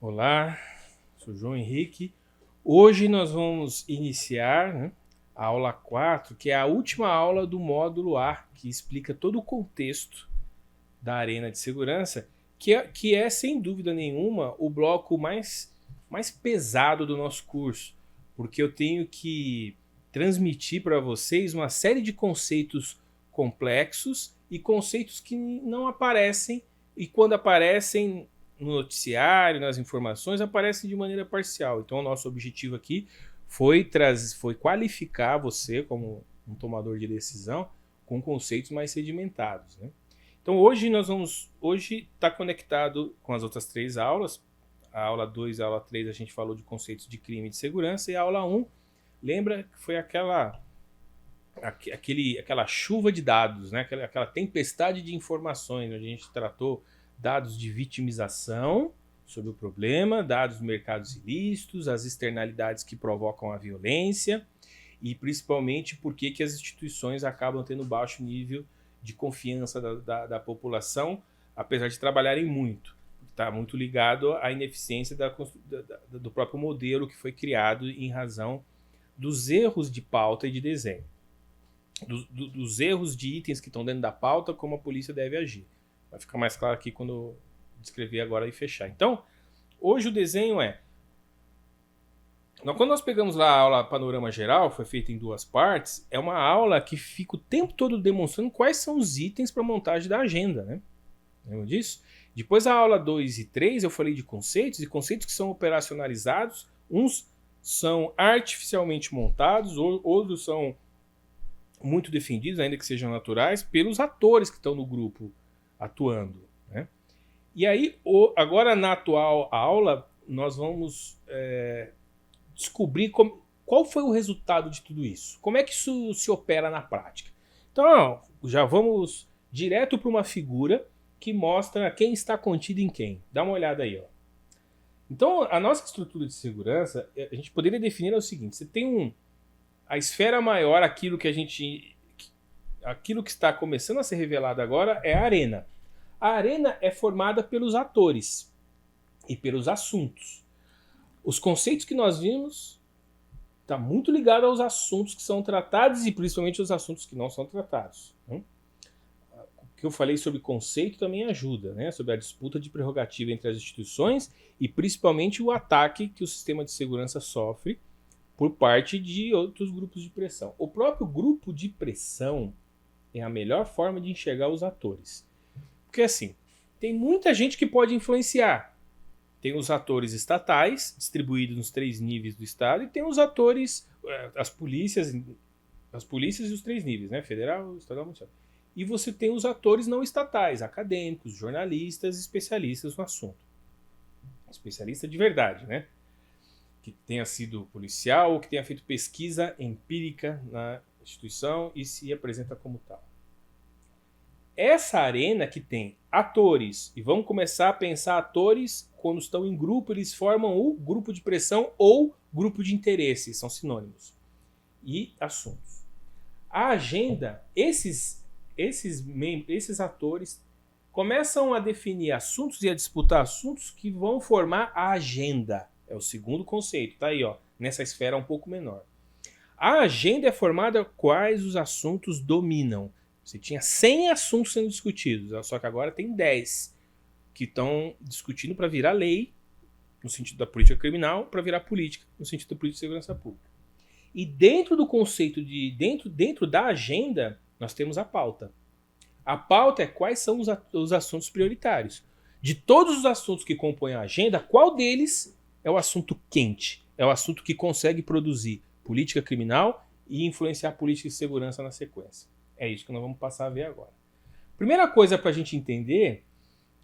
Olá, sou João Henrique. Hoje nós vamos iniciar, a aula 4, que é a última aula do módulo A, que explica todo o contexto da Arena de Segurança, que é sem dúvida nenhuma o bloco mais pesado do nosso curso, porque eu tenho que transmitir para vocês uma série de conceitos complexos e conceitos que não aparecem, e quando aparecem no noticiário, nas informações, aparecem de maneira parcial. Então o nosso objetivo aqui foi qualificar você como um tomador de decisão com conceitos mais sedimentados, né? Então hoje está conectado com as outras 3 aulas. A aula 2 e a aula 3 a gente falou de conceitos de crime e de segurança, e a aula 1, lembra que foi aquela chuva de dados, né? aquela tempestade de informações, onde a gente tratou dados de vitimização sobre o problema, dados dos mercados ilícitos, as externalidades que provocam a violência e principalmente por que as instituições acabam tendo baixo nível de confiança da população, apesar de trabalharem muito. Está muito ligado à ineficiência do próprio modelo que foi criado em razão dos erros de pauta e de desenho. Dos erros de itens que estão dentro da pauta, como a polícia deve agir. Vai ficar mais claro aqui quando eu descrever agora e fechar. Então, hoje o desenho quando nós pegamos lá a aula Panorama Geral, foi feita em 2 partes, é uma aula que fica o tempo todo demonstrando quais são os itens para montagem da agenda, né? Lembra disso? Depois a aula 2 e 3 eu falei de conceitos, e conceitos que são operacionalizados, uns são artificialmente montados, outros são muito defendidos, ainda que sejam naturais, pelos atores que estão no grupo atuando, né? E aí, agora na atual aula, nós vamos descobrir qual foi o resultado de tudo isso. Como é que isso se opera na prática? Então, já vamos direto para uma figura que mostra quem está contido em quem. Dá uma olhada aí, ó. Então, a nossa estrutura de segurança, a gente poderia definir o seguinte: você tem a esfera maior, aquilo que está começando a ser revelado agora é a arena. A arena é formada pelos atores e pelos assuntos. Os conceitos que nós vimos estão muito ligados aos assuntos que são tratados e principalmente aos assuntos que não são tratados, né? O que eu falei sobre conceito também ajuda, né? Sobre a disputa de prerrogativa entre as instituições e principalmente o ataque que o sistema de segurança sofre por parte de outros grupos de pressão. O próprio grupo de pressão é a melhor forma de enxergar os atores. Porque assim, tem muita gente que pode influenciar. Tem os atores estatais, distribuídos nos 3 níveis do Estado, e tem os atores, as polícias e os 3 níveis, né? Federal, estadual, municipal. E você tem os atores não estatais, acadêmicos, jornalistas, especialistas no assunto. Especialista de verdade, né? Que tenha sido policial ou que tenha feito pesquisa empírica na instituição e se apresenta como tal. Essa arena que tem atores, e vamos começar a pensar atores quando estão em grupo, eles formam o grupo de pressão ou grupo de interesse, são sinônimos, e assuntos. A agenda, esses atores começam a definir assuntos e a disputar assuntos que vão formar a agenda. É o segundo conceito, tá aí, ó, nessa esfera um pouco menor. A agenda é formada quais os assuntos dominam. Você tinha 100 assuntos sendo discutidos, só que agora tem 10 que estão discutindo para virar lei, no sentido da política criminal, para virar política, no sentido da política de segurança pública. E dentro do conceito dentro da agenda, nós temos a pauta. A pauta é quais são os assuntos prioritários. De todos os assuntos que compõem a agenda, qual deles é o assunto quente? É o assunto que consegue produzir política criminal e influenciar a política de segurança na sequência. É isso que nós vamos passar a ver agora. Primeira coisa para a gente entender,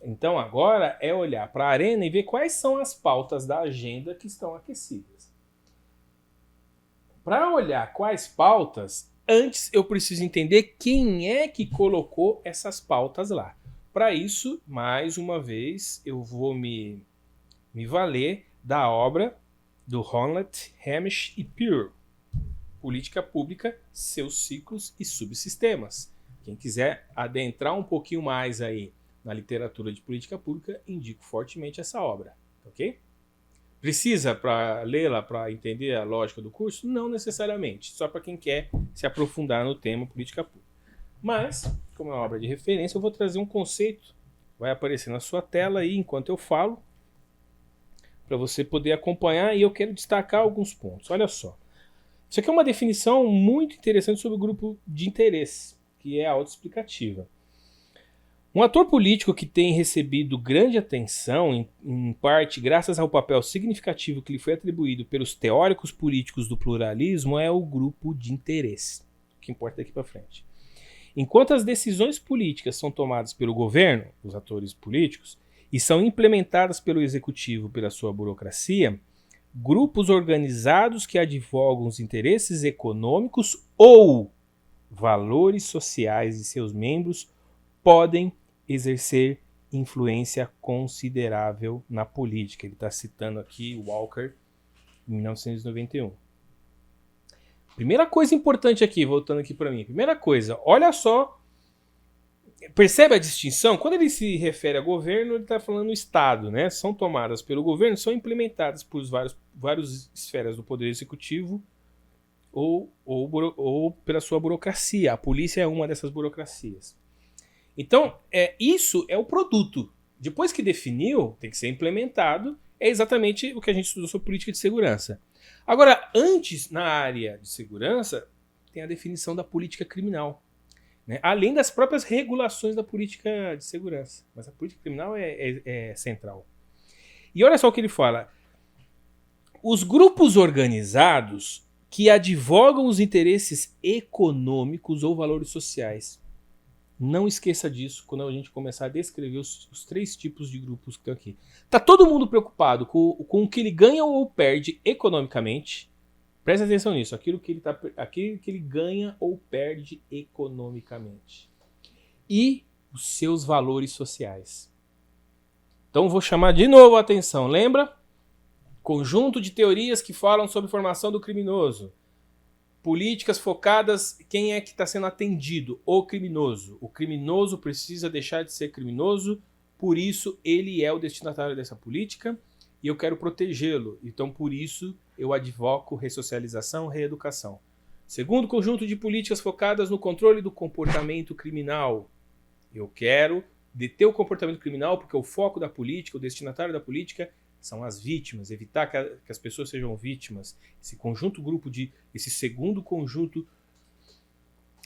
então, agora, é olhar para a arena e ver quais são as pautas da agenda que estão aquecidas. Para olhar quais pautas, antes eu preciso entender quem é que colocou essas pautas lá. Para isso, mais uma vez, eu vou me valer da obra do Honneth, Hamish e Peer, Política Pública, Seus Ciclos e Subsistemas. Quem quiser adentrar um pouquinho mais aí na literatura de política pública, indico fortemente essa obra, ok? Precisa para lê-la, para entender a lógica do curso? Não necessariamente, só para quem quer se aprofundar no tema política pública. Mas, como é uma obra de referência, eu vou trazer um conceito, vai aparecer na sua tela aí enquanto eu falo, para você poder acompanhar, e eu quero destacar alguns pontos. Olha só. Isso aqui é uma definição muito interessante sobre o grupo de interesse, que é autoexplicativa. Um ator político que tem recebido grande atenção, em parte graças ao papel significativo que lhe foi atribuído pelos teóricos políticos do pluralismo, é o grupo de interesse. O que importa daqui para frente. Enquanto as decisões políticas são tomadas pelo governo, os atores políticos, e são implementadas pelo executivo pela sua burocracia, grupos organizados que advogam os interesses econômicos ou valores sociais de seus membros podem exercer influência considerável na política. Ele está citando aqui Walker, em 1991. Primeira coisa importante aqui, voltando aqui para mim. Primeira coisa, olha só, percebe a distinção? Quando ele se refere a governo, ele está falando Estado, né? São tomadas pelo governo, são implementadas por várias esferas do poder executivo ou pela sua burocracia. A polícia é uma dessas burocracias. Então, isso é o produto. Depois que definiu, tem que ser implementado, é exatamente o que a gente estudou sobre política de segurança. Agora, antes, na área de segurança, tem a definição da política criminal, né? Além das próprias regulações da política de segurança. Mas a política criminal é central. E olha só o que ele fala. Os grupos organizados que advogam os interesses econômicos ou valores sociais. Não esqueça disso quando a gente começar a descrever os três tipos de grupos que estão aqui. Está todo mundo preocupado com o que ele ganha ou perde economicamente. Presta atenção nisso, aquilo que ele ganha ou perde economicamente. E os seus valores sociais. Então vou chamar de novo a atenção. Lembra? Conjunto de teorias que falam sobre formação do criminoso. Políticas focadas, quem é que está sendo atendido? O criminoso. O criminoso precisa deixar de ser criminoso, por isso ele é o destinatário dessa política e eu quero protegê-lo. Então, por isso, eu advoco ressocialização, reeducação. Segundo conjunto de políticas focadas no controle do comportamento criminal. Eu quero deter o comportamento criminal porque o foco da política, o destinatário da política, são as vítimas, evitar que as pessoas sejam vítimas. Esse segundo conjunto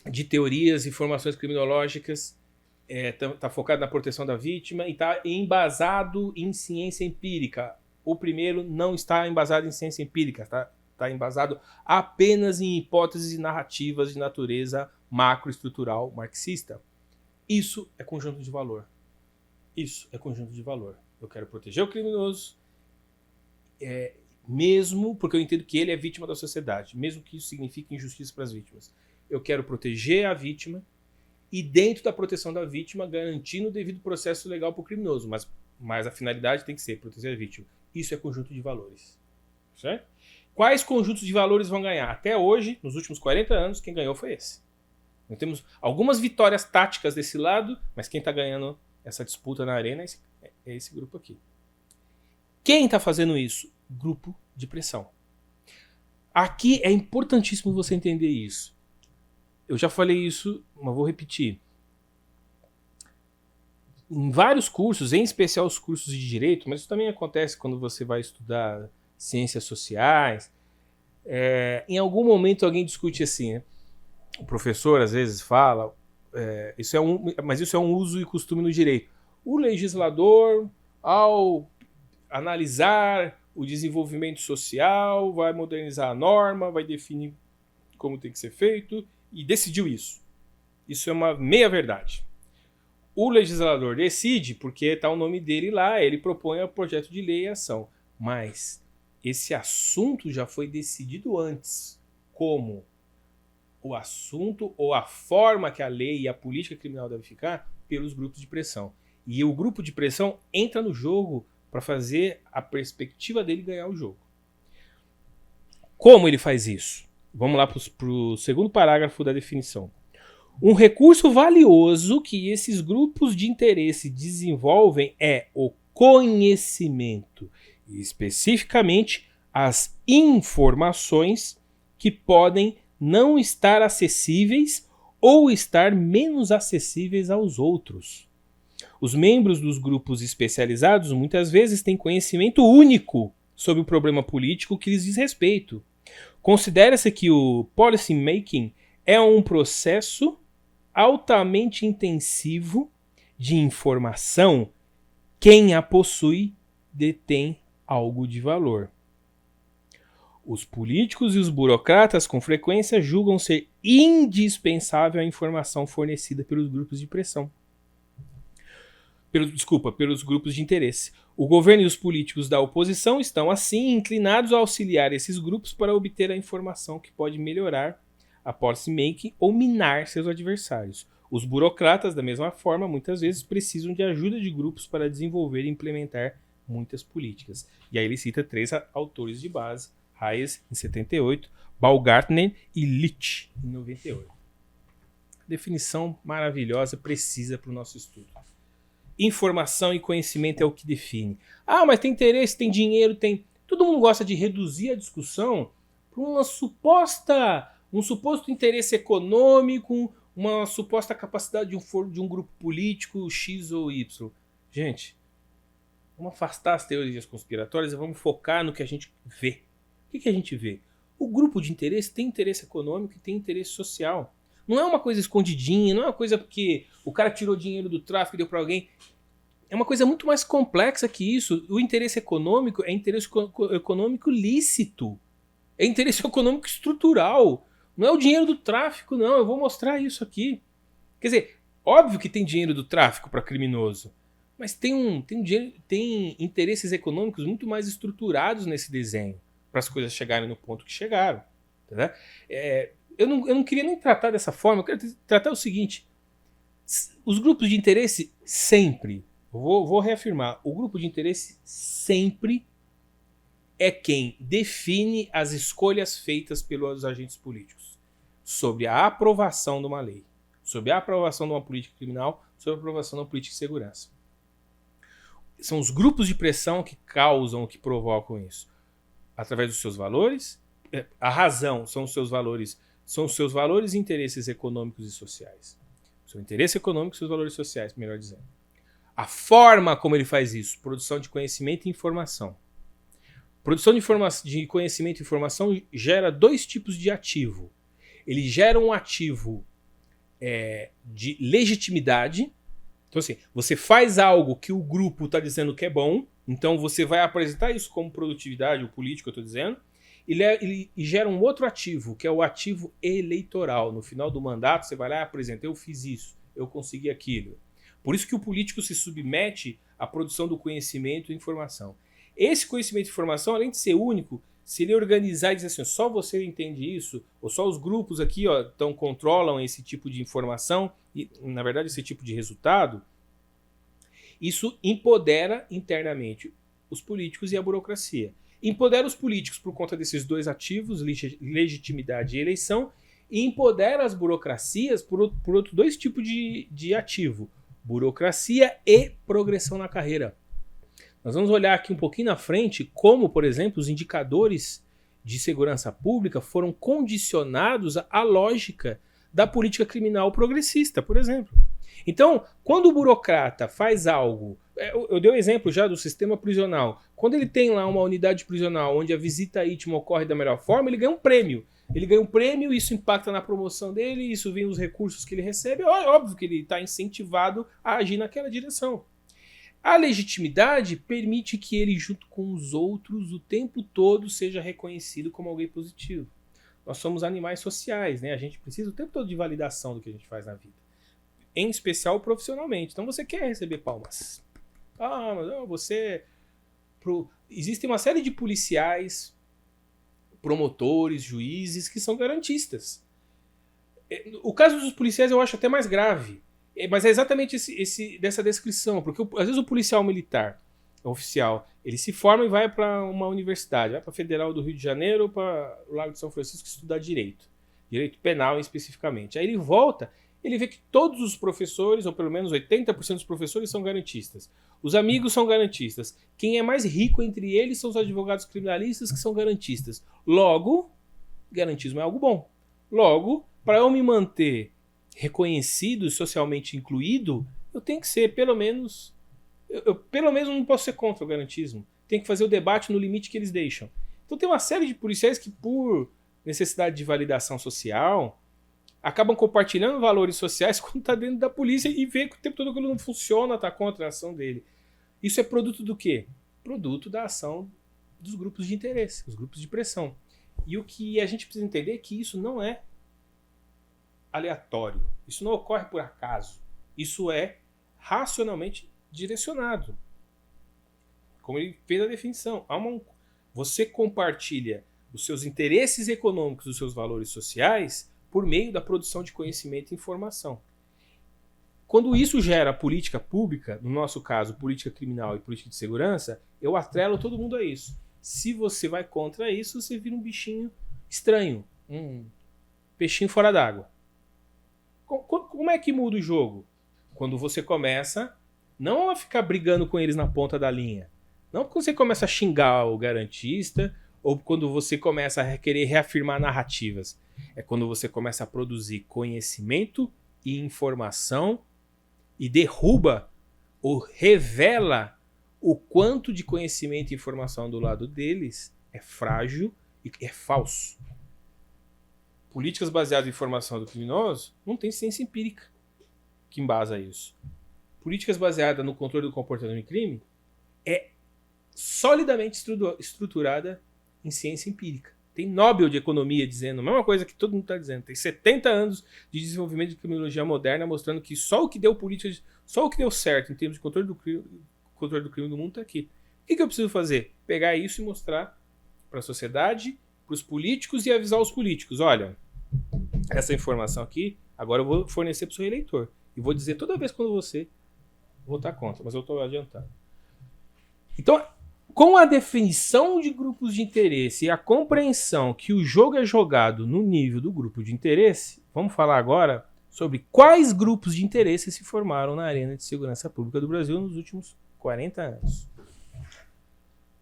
de teorias e formações criminológicas está focado na proteção da vítima e está embasado em ciência empírica. O primeiro não está embasado em ciência empírica, está embasado apenas em hipóteses e narrativas de natureza macroestrutural marxista. Isso é conjunto de valor. Isso é conjunto de valor. Eu quero proteger o criminoso, mesmo porque eu entendo que ele é vítima da sociedade, mesmo que isso signifique injustiça para as vítimas. Eu quero proteger a vítima e, dentro da proteção da vítima, garantindo o devido processo legal para o criminoso, mas a finalidade tem que ser proteger a vítima. Isso é conjunto de valores. Certo? Quais conjuntos de valores vão ganhar? Até hoje, nos últimos 40 anos, quem ganhou foi esse. Nós temos algumas vitórias táticas desse lado, mas quem está ganhando essa disputa na arena é esse grupo aqui. Quem está fazendo isso? Grupo de pressão. Aqui é importantíssimo você entender isso. Eu já falei isso, mas vou repetir. Em vários cursos, em especial os cursos de direito, mas isso também acontece quando você vai estudar ciências sociais, em algum momento alguém discute assim, né? O professor às vezes fala, mas isso é um uso e costume no direito. O legislador, ao analisar o desenvolvimento social, vai modernizar a norma, vai definir como tem que ser feito e decidiu isso. Isso é uma meia-verdade. O legislador decide porque está o nome dele lá, ele propõe o projeto de lei e ação. Mas esse assunto já foi decidido antes. Como? O assunto ou a forma que a lei e a política criminal deve ficar pelos grupos de pressão. E o grupo de pressão entra no jogo para fazer a perspectiva dele ganhar o jogo. Como ele faz isso? Vamos lá para o segundo parágrafo da definição. Um recurso valioso que esses grupos de interesse desenvolvem é o conhecimento especificamente as informações que podem não estar acessíveis ou estar menos acessíveis aos outros. Os membros dos grupos especializados muitas vezes têm conhecimento único sobre o problema político que lhes diz respeito. Considera-se que o policy making é um processo altamente intensivo de informação. Quem a possui detém algo de valor. Os políticos e os burocratas com frequência julgam ser indispensável a informação fornecida pelos grupos de pressão. Pelos grupos de interesse. O governo e os políticos da oposição estão, assim, inclinados a auxiliar esses grupos para obter a informação que pode melhorar a policy making ou minar seus adversários. Os burocratas, da mesma forma, muitas vezes precisam de ajuda de grupos para desenvolver e implementar muitas políticas. E aí ele cita 3 autores de base: Hayes, em 78, Baumgartner e Licht, em 98. Definição maravilhosa, precisa para o nosso estudo. Informação e conhecimento é o que define. Ah, mas tem interesse, tem dinheiro, tem... Todo mundo gosta de reduzir a discussão para um suposto interesse econômico, uma suposta capacidade de um grupo político X ou Y. Gente, vamos afastar as teorias conspiratórias e vamos focar no que a gente vê. O que a gente vê? O grupo de interesse tem interesse econômico e tem interesse social. Não é uma coisa escondidinha, não é uma coisa porque o cara tirou dinheiro do tráfico e deu para alguém. É uma coisa muito mais complexa que isso. O interesse econômico é interesse econômico lícito. É interesse econômico estrutural. Não é o dinheiro do tráfico, não. Eu vou mostrar isso aqui. Quer dizer, óbvio que tem dinheiro do tráfico para criminoso. Mas tem interesses econômicos muito mais estruturados nesse desenho para as coisas chegarem no ponto que chegaram. Tá? Eu não queria nem tratar dessa forma. Eu quero tratar o seguinte. Os grupos de interesse sempre... Vou reafirmar. O grupo de interesse sempre é quem define as escolhas feitas pelos agentes políticos sobre a aprovação de uma lei, sobre a aprovação de uma política criminal, sobre a aprovação de uma política de segurança. São os grupos de pressão que causam, que provocam isso. Através dos seus valores, a razão são os seus valores e interesses econômicos e sociais. Seu interesse econômico e seus valores sociais, melhor dizendo. A forma como ele faz isso, produção de conhecimento e informação. Produção de conhecimento e informação gera 2 tipos de ativo. Ele gera um ativo de legitimidade. Então, assim, você faz algo que o grupo está dizendo que é bom, então você vai apresentar isso como produtividade, o político, eu estou dizendo. Ele gera um outro ativo, que é o ativo eleitoral. No final do mandato, você vai lá e apresenta: eu fiz isso, eu consegui aquilo. Por isso que o político se submete à produção do conhecimento e informação. Esse conhecimento e informação, além de ser único, se ele organizar e dizer assim, só você entende isso, ou só os grupos aqui então controlam esse tipo de informação, e na verdade esse tipo de resultado, isso empodera internamente os políticos e a burocracia. Empodera os políticos por conta desses 2 ativos, legitimidade e eleição, e empodera as burocracias por outros 2 tipos de ativo: burocracia e progressão na carreira. Nós vamos olhar aqui um pouquinho na frente como, por exemplo, os indicadores de segurança pública foram condicionados à lógica da política criminal progressista, por exemplo. Então, quando o burocrata faz algo... Eu dei o exemplo já do sistema prisional. Quando ele tem lá uma unidade prisional onde a visita íntima ocorre da melhor forma, ele ganha um prêmio. Ele ganha um prêmio, isso impacta na promoção dele, isso vem os recursos que ele recebe. É óbvio que ele está incentivado a agir naquela direção. A legitimidade permite que ele, junto com os outros, o tempo todo seja reconhecido como alguém positivo. Nós somos animais sociais, né? A gente precisa o tempo todo de validação do que a gente faz na vida. Em especial profissionalmente. Então você quer receber palmas. Mas você... Existem uma série de policiais, promotores, juízes que são garantistas. O caso dos policiais eu acho até mais grave. Mas é exatamente dessa descrição, porque às vezes o policial militar, oficial, ele se forma e vai para uma universidade, vai para a Federal do Rio de Janeiro ou para o Lago de São Francisco estudar direito penal especificamente. Aí ele volta, ele vê que todos os professores, ou pelo menos 80% dos professores, são garantistas. Os amigos são garantistas. Quem é mais rico entre eles são os advogados criminalistas, que são garantistas. Logo, garantismo é algo bom. Logo, para eu me manter reconhecido e socialmente incluído, eu tenho que ser, pelo menos... Eu pelo menos não posso ser contra o garantismo. Tem que fazer o debate no limite que eles deixam. Então tem uma série de policiais que, por necessidade de validação social, acabam compartilhando valores sociais quando está dentro da polícia e vê que o tempo todo aquilo não funciona, está contra a ação dele. Isso é produto do quê? Produto da ação dos grupos de interesse, os grupos de pressão. E o que a gente precisa entender é que isso não é aleatório. Isso não ocorre por acaso. Isso é racionalmente direcionado. Como ele fez a definição. Você compartilha os seus interesses econômicos, os seus valores sociais, por meio da produção de conhecimento e informação. Quando isso gera política pública, no nosso caso, política criminal e política de segurança, eu atrelo todo mundo a isso. Se você vai contra isso, você vira um bichinho estranho, um peixinho fora d'água. Como é que muda o jogo? Quando você começa não a ficar brigando com eles na ponta da linha, não quando você começa a xingar o garantista, ou quando você começa a querer reafirmar narrativas. É quando você começa a produzir conhecimento e informação e derruba ou revela o quanto de conhecimento e informação do lado deles é frágil e é falso. Políticas baseadas em informação do criminoso não tem ciência empírica que embasa isso. Políticas baseadas no controle do comportamento do crime é solidamente estruturada em ciência empírica. Tem Nobel de Economia dizendo a mesma coisa que todo mundo está dizendo. Tem 70 anos de desenvolvimento de criminologia moderna mostrando que só o que deu certo em termos de controle do crime do mundo está aqui. O que eu preciso fazer? Pegar isso e mostrar para a sociedade, para os políticos e avisar os políticos. Olha, essa informação aqui, agora eu vou fornecer para o seu eleitor. E vou dizer toda vez quando você votar contra, mas eu estou adiantando. Então, com a definição de grupos de interesse e a compreensão que o jogo é jogado no nível do grupo de interesse, vamos falar agora sobre quais grupos de interesse se formaram na arena de segurança pública do Brasil nos últimos 40 anos.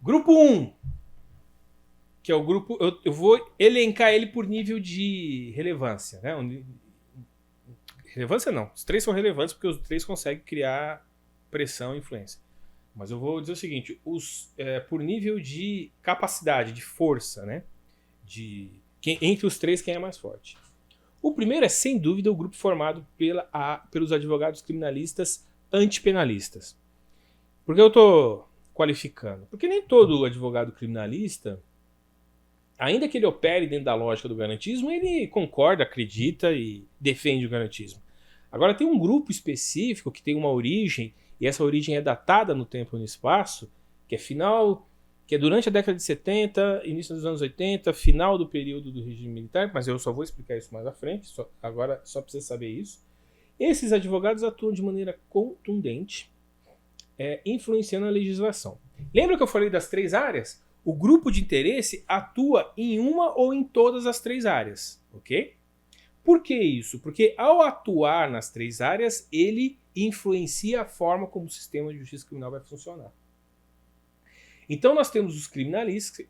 Grupo 1, que é o grupo... Eu vou elencar ele por nível de relevância. Né? Relevância não. Os três são relevantes porque os três conseguem criar pressão e influência. Mas eu vou dizer o seguinte, por nível de capacidade, de força, né? Entre os três, quem é mais forte? O primeiro é, sem dúvida, o grupo formado pelos advogados criminalistas antipenalistas. Por que eu estou qualificando? Porque nem todo advogado criminalista, ainda que ele opere dentro da lógica do garantismo, ele concorda, acredita e defende o garantismo. Agora tem um grupo específico que tem uma origem, e essa origem é datada no tempo e no espaço, que é durante a década de 70, início dos anos 80, final do período do regime militar, mas eu só vou explicar isso mais à frente, agora só precisa saber isso. Esses advogados atuam de maneira contundente, influenciando a legislação. Lembra que eu falei das três áreas? O grupo de interesse atua em uma ou em todas as três áreas, ok? Por que isso? Porque ao atuar nas três áreas, ele influencia a forma como o sistema de justiça criminal vai funcionar. Então nós temos os criminalistas,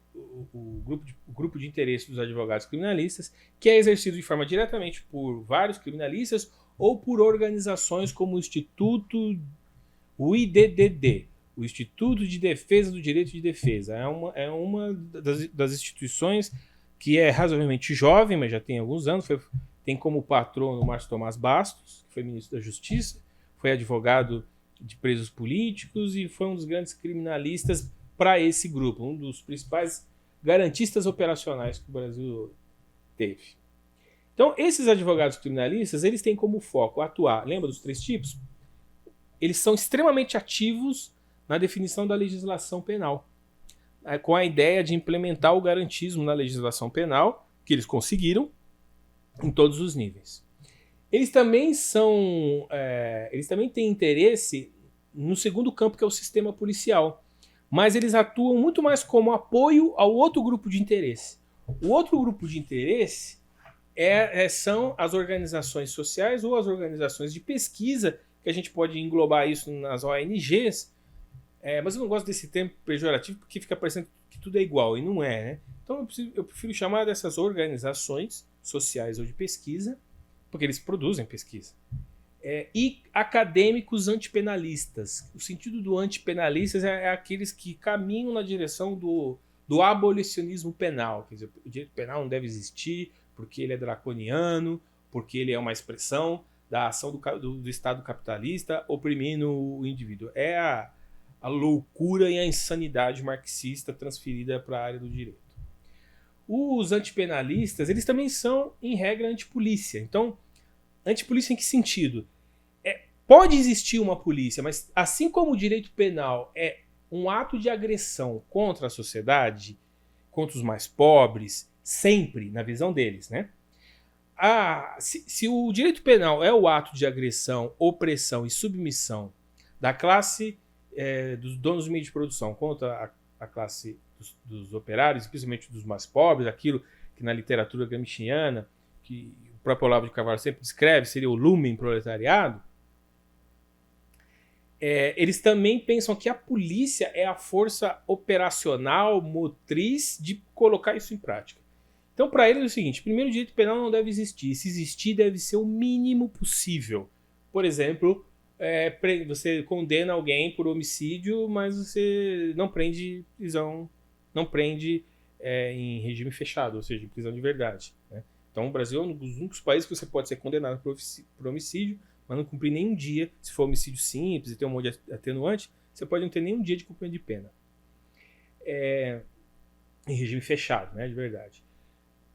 o grupo de interesse dos advogados criminalistas, que é exercido de forma diretamente por vários criminalistas ou por organizações como o IDDD, o Instituto de Defesa do Direito de Defesa. É uma das instituições que é razoavelmente jovem, mas já tem alguns anos, tem como patrono o Márcio Tomás Bastos, que foi ministro da Justiça, foi advogado de presos políticos e foi um dos grandes criminalistas para esse grupo, um dos principais garantistas operacionais que o Brasil teve. Então, esses advogados criminalistas, eles têm como foco atuar, lembra dos três tipos? Eles são extremamente ativos na definição da legislação penal, com a ideia de implementar o garantismo na legislação penal, que eles conseguiram, em todos os níveis. Eles também têm interesse no segundo campo, que é o sistema policial, mas eles atuam muito mais como apoio ao outro grupo de interesse. O outro grupo de interesse são as organizações sociais ou as organizações de pesquisa, que a gente pode englobar isso nas ONGs, mas eu não gosto desse termo pejorativo porque fica parecendo que tudo é igual, e não é, né? Então eu prefiro chamar dessas organizações sociais ou de pesquisa, porque eles produzem pesquisa. E acadêmicos antipenalistas. O sentido do antipenalistas é aqueles que caminham na direção do abolicionismo penal. Quer dizer, o direito penal não deve existir porque ele é draconiano, porque ele é uma expressão da ação do Estado capitalista oprimindo o indivíduo. É a loucura e a insanidade marxista transferida para a área do direito. Os antipenalistas, eles também são, em regra, antipolícia. Então, antipolícia em que sentido? Pode existir uma polícia, mas assim como o direito penal é um ato de agressão contra a sociedade, contra os mais pobres, sempre, na visão deles, né? Se o direito penal é o ato de agressão, opressão e submissão da classe dos donos do meio de produção contra a classe dos operários, principalmente dos mais pobres, aquilo que na literatura gramsciana, que o próprio Olavo de Carvalho sempre descreve, seria o lumen proletariado, eles também pensam que a polícia é a força operacional, motriz de colocar isso em prática. Então, para eles é o seguinte: primeiro, o direito penal não deve existir. Se existir, deve ser o mínimo possível. Por exemplo, você condena alguém por homicídio, mas você não prende prisão, não prende em regime fechado, ou seja, em prisão de verdade, né? Então, o Brasil é um dos únicos países que você pode ser condenado por homicídio, mas não cumprir nenhum dia. Se for homicídio simples e ter um monte de atenuante, você pode não ter nenhum dia de cumprimento de pena. Em regime fechado, né, de verdade.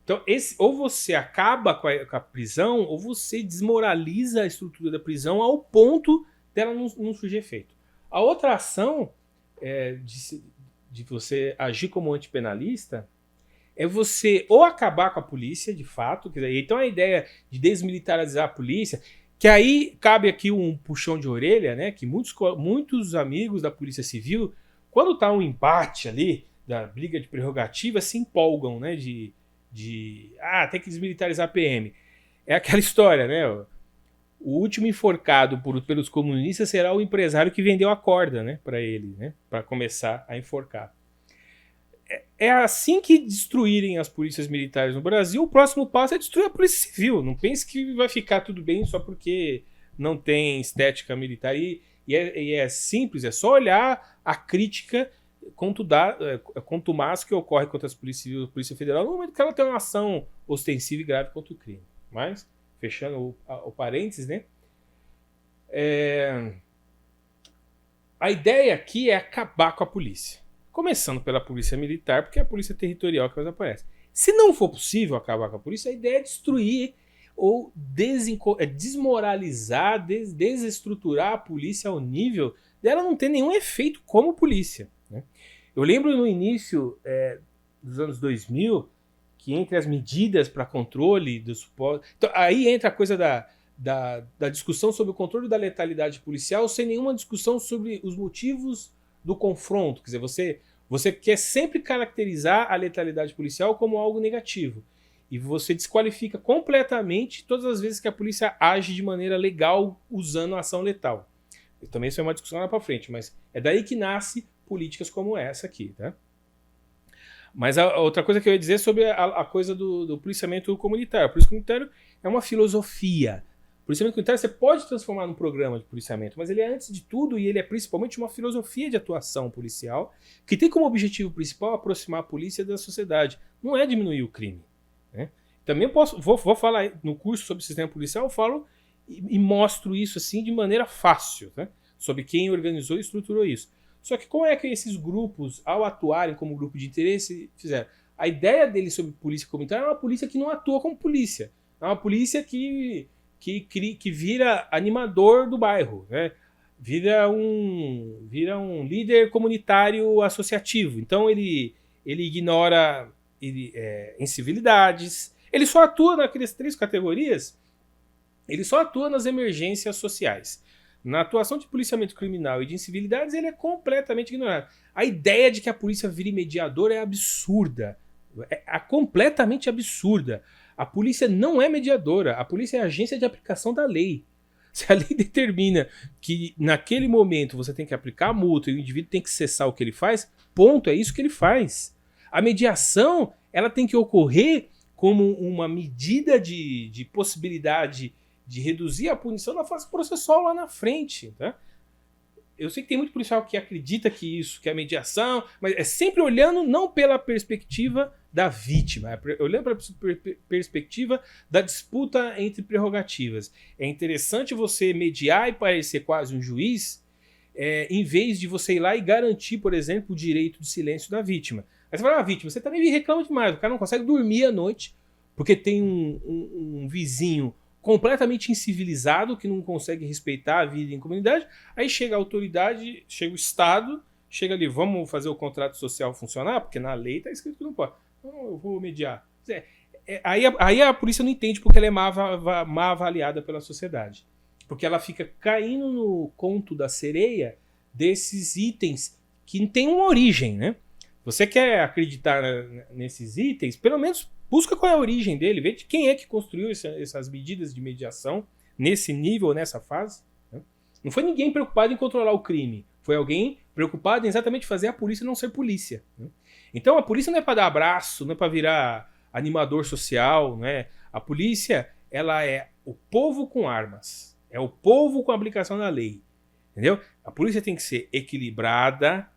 Então, ou você acaba com a prisão, ou você desmoraliza a estrutura da prisão ao ponto dela não surgir efeito. A outra ação de você agir como antipenalista é você ou acabar com a polícia, de fato. Então a ideia de desmilitarizar a polícia, que aí cabe aqui um puxão de orelha, né? Que muitos amigos da Polícia Civil, quando tá um empate ali, da briga de prerrogativa, se empolgam, né? Tem que desmilitarizar a PM. É aquela história, né? O último enforcado pelos comunistas será o empresário que vendeu a corda, né? Para ele, né? Para começar a enforcar. É assim que destruírem as polícias militares no Brasil, o próximo passo é destruir a Polícia Civil. Não pense que vai ficar tudo bem só porque não tem estética militar. E é simples, é só olhar a crítica contumaz que ocorre contra as polícias civis e a Polícia Federal no momento que ela tem uma ação ostensiva e grave contra o crime. Mas, fechando o parênteses, né? A ideia aqui é acabar com a polícia. Começando pela polícia militar, porque é a polícia territorial que mais aparece. Se não for possível acabar com a polícia, a ideia é destruir ou desmoralizar, desestruturar a polícia ao nível dela não ter nenhum efeito como polícia, né? Eu lembro no início dos anos 2000 que entre as medidas para controle do suporte... Então, aí entra a coisa da discussão sobre o controle da letalidade policial sem nenhuma discussão sobre os motivos do confronto. Quer dizer, você quer sempre caracterizar a letalidade policial como algo negativo. E você desqualifica completamente todas as vezes que a polícia age de maneira legal usando a ação letal. E também isso é uma discussão lá para frente, mas é daí que nasce políticas como essa aqui, tá? Mas a outra coisa que eu ia dizer sobre a coisa do policiamento comunitário. O policiamento comunitário é uma filosofia. O policiamento comunitário você pode transformar num programa de policiamento, mas ele é, antes de tudo, e ele é principalmente uma filosofia de atuação policial que tem como objetivo principal aproximar a polícia da sociedade. Não é diminuir o crime, né? Também vou falar no curso sobre sistema policial, eu falo e mostro isso assim de maneira fácil, né? Sobre quem organizou e estruturou isso. Só que como é que esses grupos, ao atuarem como grupo de interesse, fizeram? A ideia deles sobre polícia comunitária é uma polícia que não atua como polícia. É uma polícia que vira animador do bairro, né? Vira um líder comunitário associativo. Então ele ignora incivilidades. Ele só atua naquelas 3 categorias. Ele só atua nas emergências sociais. Na atuação de policiamento criminal e de incivilidades, ele é completamente ignorado. A ideia de que a polícia vire mediador é absurda. É completamente absurda. A polícia não é mediadora, a polícia é a agência de aplicação da lei. Se a lei determina que naquele momento você tem que aplicar a multa e o indivíduo tem que cessar o que ele faz, ponto, é isso que ele faz. A mediação, ela tem que ocorrer como uma medida de possibilidade de reduzir a punição na fase processual lá na frente. Tá? Eu sei que tem muito policial que acredita que isso, que é mediação, mas é sempre olhando não pela perspectiva da vítima, é olhando pela perspectiva da disputa entre prerrogativas. É interessante você mediar e parecer quase um juiz, em vez de você ir lá e garantir, por exemplo, o direito de silêncio da vítima. Aí você fala, vítima, você também reclama demais, o cara não consegue dormir à noite porque tem um vizinho completamente incivilizado, que não consegue respeitar a vida em comunidade, aí chega a autoridade, chega o Estado, chega ali, vamos fazer o contrato social funcionar, porque na lei está escrito que não pode. Não, eu vou mediar. Aí a polícia não entende porque ela é má avaliada pela sociedade. Porque ela fica caindo no conto da sereia desses itens que não tem uma origem, né? Você quer acreditar nesses itens, pelo menos busca qual é a origem dele, vê de quem é que construiu essas medidas de mediação nesse nível, nessa fase. Né? Não foi ninguém preocupado em controlar o crime, foi alguém preocupado em exatamente fazer a polícia não ser polícia. Né? Então a polícia não é para dar abraço, não é para virar animador social, né? A polícia, ela é o povo com armas, é o povo com a aplicação da lei, entendeu? A polícia tem que ser equilibrada,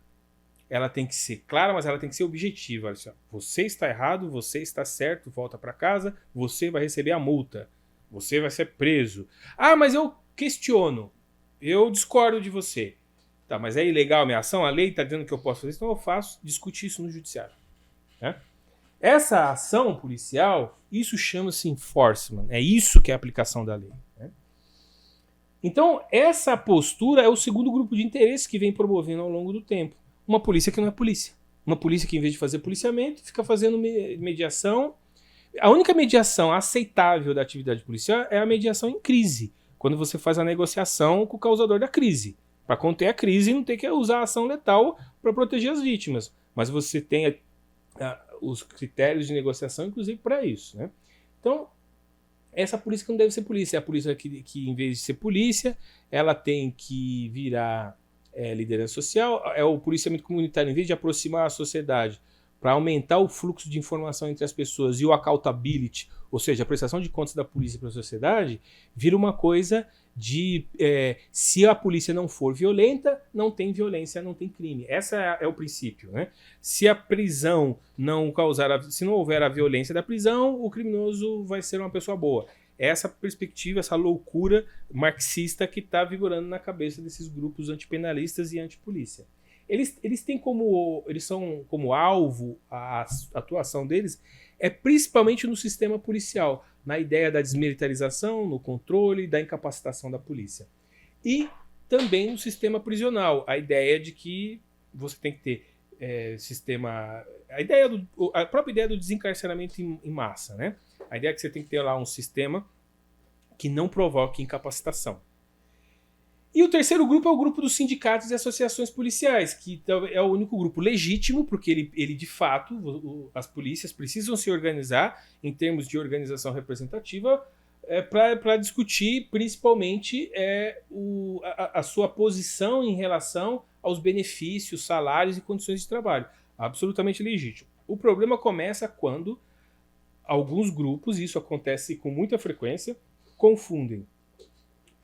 ela tem que ser clara, mas ela tem que ser objetiva. Olha só, você está errado, você está certo, volta para casa, você vai receber a multa, você vai ser preso. Ah, mas eu questiono, eu discordo de você. Tá, mas é ilegal a minha ação? A lei está dizendo que eu posso fazer isso, então eu faço, discute isso no judiciário. Né? Essa ação policial, isso chama-se enforcement, é isso que é a aplicação da lei. Né? Então, essa postura é o segundo grupo de interesse que vem promovendo ao longo do tempo. Uma polícia que não é polícia. Uma polícia que, em vez de fazer policiamento, fica fazendo mediação. A única mediação aceitável da atividade policial é a mediação em crise, quando você faz a negociação com o causador da crise, para conter a crise e não ter que usar a ação letal para proteger as vítimas. Mas você tem os critérios de negociação, inclusive, para isso. Né? Então, essa polícia que não deve ser polícia. É a polícia que, em vez de ser polícia, ela tem que virar liderança social. É o policiamento comunitário, em vez de aproximar a sociedade para aumentar o fluxo de informação entre as pessoas e o accountability, ou seja, a prestação de contas da polícia para a sociedade, vira uma coisa de se a polícia não for violenta, não tem violência, não tem crime. Esse é o princípio. Né? Se a prisão não causar, se não houver a violência da prisão, o criminoso vai ser uma pessoa boa. Essa perspectiva, essa loucura marxista que está vigorando na cabeça desses grupos antipenalistas e antipolícia. Eles têm eles são como alvo, a atuação deles é principalmente no sistema policial, na ideia da desmilitarização, no controle, da incapacitação da polícia. E também no sistema prisional, a ideia de que você tem que ter sistema... A própria ideia do desencarceramento em massa, né? A ideia é que você tem que ter lá um sistema que não provoque incapacitação. E o terceiro grupo é o grupo dos sindicatos e associações policiais, que é o único grupo legítimo, porque ele de fato, as polícias precisam se organizar em termos de organização representativa para discutir principalmente a sua posição em relação aos benefícios, salários e condições de trabalho. Absolutamente legítimo. O problema começa quando alguns grupos, e isso acontece com muita frequência, confundem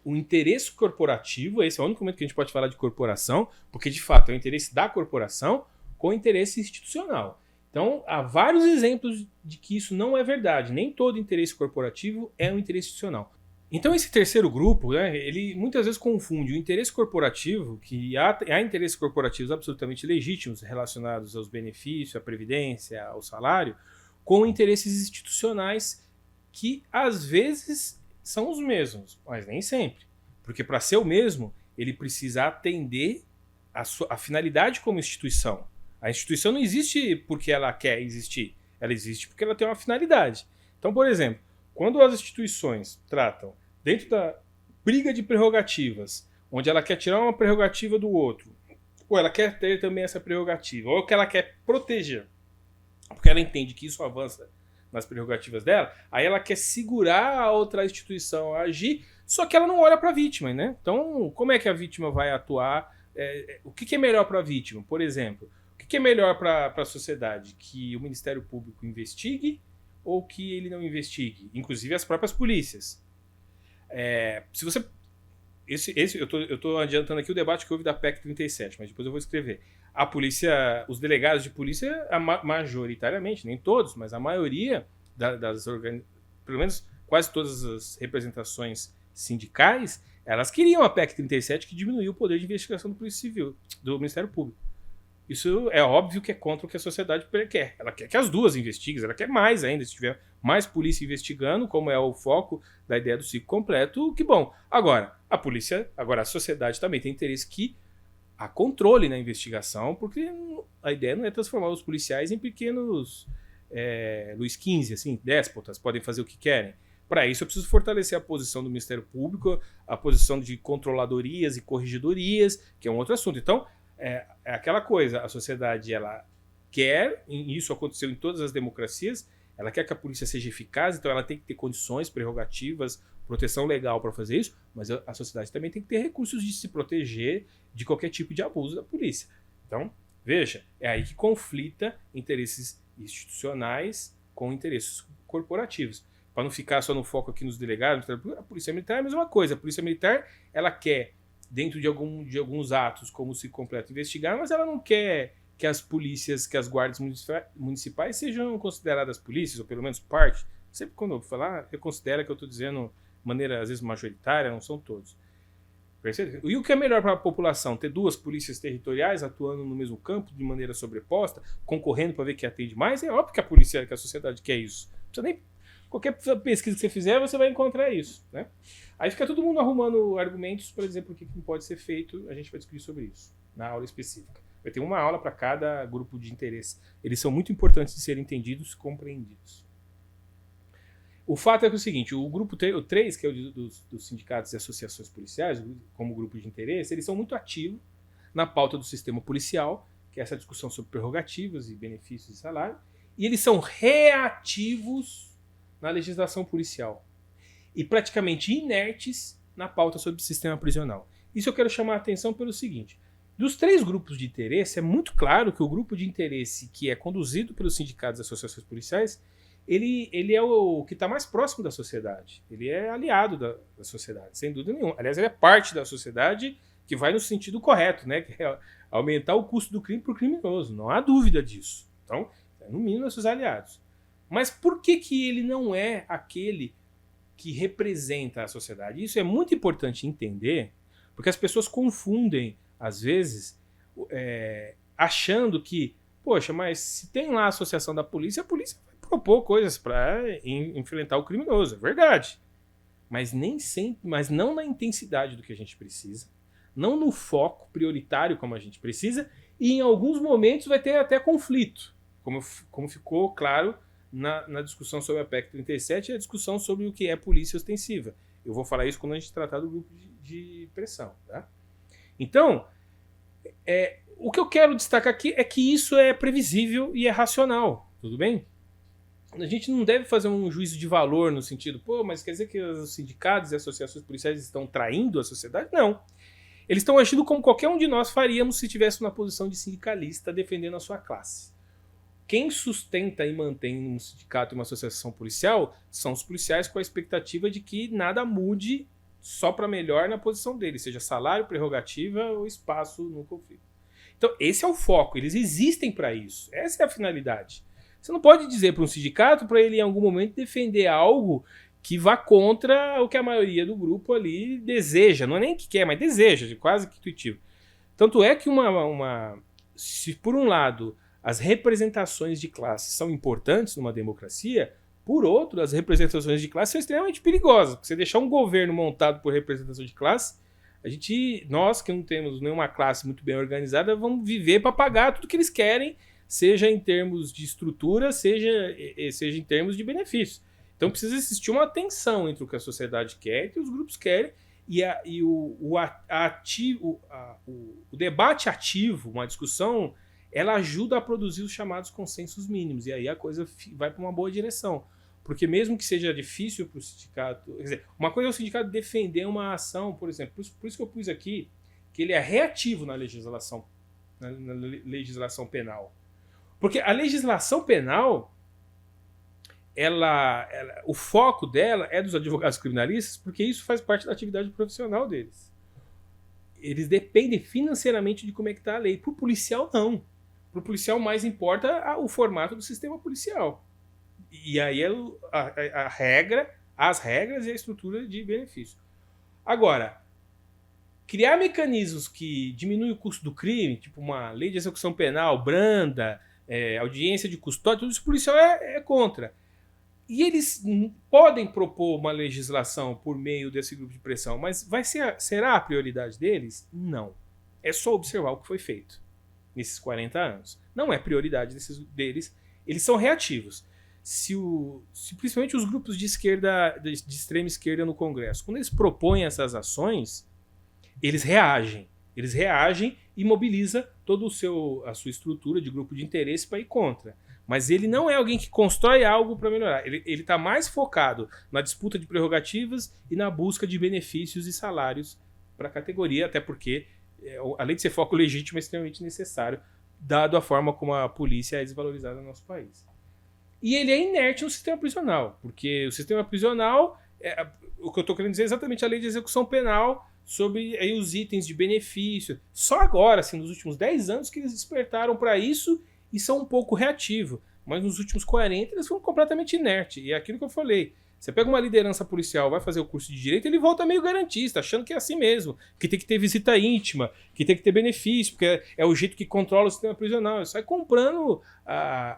o interesse corporativo, esse é o único momento que a gente pode falar de corporação, porque de fato é o interesse da corporação com o interesse institucional. Então, há vários exemplos de que isso não é verdade. Nem todo interesse corporativo é um interesse institucional. Então, esse terceiro grupo, né, ele muitas vezes confunde o interesse corporativo, que há interesses corporativos absolutamente legítimos relacionados aos benefícios, à previdência, ao salário, com interesses institucionais que, às vezes, são os mesmos, mas nem sempre. Porque para ser o mesmo, ele precisa atender a finalidade como instituição. A instituição não existe porque ela quer existir, ela existe porque ela tem uma finalidade. Então, por exemplo, quando as instituições tratam dentro da briga de prerrogativas, onde ela quer tirar uma prerrogativa do outro, ou ela quer ter também essa prerrogativa, ou que ela quer proteger, porque ela entende que isso avança nas prerrogativas dela, aí ela quer segurar a outra instituição a agir, só que ela não olha para a vítima, né? Então, como é que a vítima vai atuar? O que é melhor para a vítima? Por exemplo, o que é melhor para a sociedade? Que o Ministério Público investigue ou que ele não investigue? Inclusive as próprias polícias. Se você... eu estou adiantando aqui o debate que houve da PEC 37, mas depois eu vou escrever. A polícia, os delegados de polícia, majoritariamente, nem todos, mas a maioria pelo menos quase todas as representações sindicais, elas queriam a PEC 37 que diminuiu o poder de investigação do Polícia Civil, do Ministério Público. Isso é óbvio que é contra o que a sociedade quer. Ela quer que as duas investiguem, ela quer mais ainda, se tiver mais polícia investigando, como é o foco da ideia do ciclo completo, que bom. Agora, a sociedade também tem interesse que há controle na investigação, porque a ideia não é transformar os policiais em pequenos Luís XV, assim, déspotas, podem fazer o que querem. Para isso eu preciso fortalecer a posição do Ministério Público, a posição de controladorias e corregedorias, que é um outro assunto. Então, é aquela coisa, a sociedade ela quer, e isso aconteceu em todas as democracias, ela quer que a polícia seja eficaz, então ela tem que ter condições, prerrogativas, proteção legal para fazer isso, mas a sociedade também tem que ter recursos de se proteger de qualquer tipo de abuso da polícia. Então, veja, é aí que conflita interesses institucionais com interesses corporativos. Para não ficar só no foco aqui nos delegados, a Polícia Militar é a mesma coisa. A Polícia Militar, ela quer, dentro de alguns atos, como se completa, investigar, mas ela não quer que as polícias, que as guardas municipais sejam consideradas polícias, ou pelo menos parte. Sempre quando eu falar, eu considero que eu estou dizendo de maneira, às vezes, majoritária, não são todos. Percebe? E o que é melhor para a população? Ter duas polícias territoriais atuando no mesmo campo, de maneira sobreposta, concorrendo para ver quem atende mais? É óbvio que a sociedade quer isso. Não precisa nem... Qualquer pesquisa que você fizer, você vai encontrar isso, né? Aí fica todo mundo arrumando argumentos para dizer por que não pode ser feito. A gente vai discutir sobre isso na aula específica. Vai ter uma aula para cada grupo de interesse. Eles são muito importantes de serem entendidos e compreendidos. O fato é que é o seguinte, o grupo 3, que é o dos sindicatos e associações policiais, como grupo de interesse, eles são muito ativos na pauta do sistema policial, que é essa discussão sobre prerrogativas e benefícios de salário, e eles são reativos na legislação policial e praticamente inertes na pauta sobre o sistema prisional. Isso eu quero chamar a atenção pelo seguinte, dos 3 grupos de interesse, é muito claro que o grupo de interesse que é conduzido pelos sindicatos e associações policiais, ele é o que está mais próximo da sociedade, ele é aliado da sociedade, sem dúvida nenhuma. Aliás, ele é parte da sociedade que vai no sentido correto, né? Que é aumentar o custo do crime para o criminoso, não há dúvida disso. Então, no mínimo, esses aliados. Mas por que ele não é aquele que representa a sociedade? Isso é muito importante entender, porque as pessoas confundem, às vezes, achando que, poxa, mas se tem lá a associação da polícia, a polícia vai propor coisas para enfrentar o criminoso. É verdade. Mas nem sempre, mas não na intensidade do que a gente precisa, não no foco prioritário como a gente precisa, e em alguns momentos vai ter até conflito, como ficou claro na discussão sobre a PEC 37 e a discussão sobre o que é polícia ostensiva. Eu vou falar isso quando a gente tratar do grupo de pressão. Tá? Então, o que eu quero destacar aqui é que isso é previsível e é racional. Tudo bem? A gente não deve fazer um juízo de valor no sentido, mas quer dizer que os sindicatos e associações policiais estão traindo a sociedade? Não. Eles estão agindo como qualquer um de nós faríamos se estivesse na posição de sindicalista defendendo a sua classe. Quem sustenta e mantém um sindicato e uma associação policial são os policiais com a expectativa de que nada mude só para melhor na posição deles, seja salário, prerrogativa ou espaço no conflito. Então, esse é o foco, eles existem para isso. Essa é a finalidade. Você não pode dizer para um sindicato para ele em algum momento defender algo que vá contra o que a maioria do grupo ali deseja. Não é nem que quer, mas deseja, de quase que intuitivo. Tanto é que se por um lado as representações de classe são importantes numa democracia, por outro, as representações de classe são extremamente perigosas. Porque você deixar um governo montado por representação de classe, nós que não temos nenhuma classe muito bem organizada, vamos viver para pagar tudo que eles querem, seja em termos de estrutura, seja em termos de benefícios. Então precisa existir uma tensão entre o que a sociedade quer e o que os grupos querem, e o debate ativo, uma discussão ela ajuda a produzir os chamados consensos mínimos, e aí a coisa vai para uma boa direção. Porque mesmo que seja difícil para o sindicato... Quer dizer, uma coisa é o sindicato defender uma ação, por exemplo, por isso que eu pus aqui, que ele é reativo na legislação penal. Porque a legislação penal, o foco dela é dos advogados criminalistas, porque isso faz parte da atividade profissional deles. Eles dependem financeiramente de como é que está a lei. Para o policial, não. Para o policial, mais importa o formato do sistema policial. E aí as regras e a estrutura de benefício. Agora, criar mecanismos que diminuem o custo do crime, tipo uma lei de execução penal branda, audiência de custódia, tudo isso o policial é contra. E eles podem propor uma legislação por meio desse grupo de pressão, mas será a prioridade deles? Não. É só observar o que foi feito nesses 40 anos. Não é prioridade deles. Eles são reativos. Se principalmente os grupos de esquerda, de extrema esquerda no Congresso, quando eles propõem essas ações, eles reagem. Eles reagem e mobiliza toda a sua estrutura de grupo de interesse para ir contra. Mas ele não é alguém que constrói algo para melhorar. Ele está mais focado na disputa de prerrogativas e na busca de benefícios e salários para a categoria, até porque, além de ser foco legítimo, é extremamente necessário, dado a forma como a polícia é desvalorizada no nosso país. E ele é inerte no sistema prisional, porque o sistema prisional, o que eu estou querendo dizer é exatamente a lei de execução penal sobre aí, os itens de benefício. Só agora, assim, nos últimos 10 anos, que eles despertaram para isso e são um pouco reativos. Mas nos últimos 40 eles foram completamente inertes. E é aquilo que eu falei. Você pega uma liderança policial, vai fazer o curso de direito, ele volta meio garantista, achando que é assim mesmo, que tem que ter visita íntima, que tem que ter benefício, porque é o jeito que controla o sistema prisional. Ele sai comprando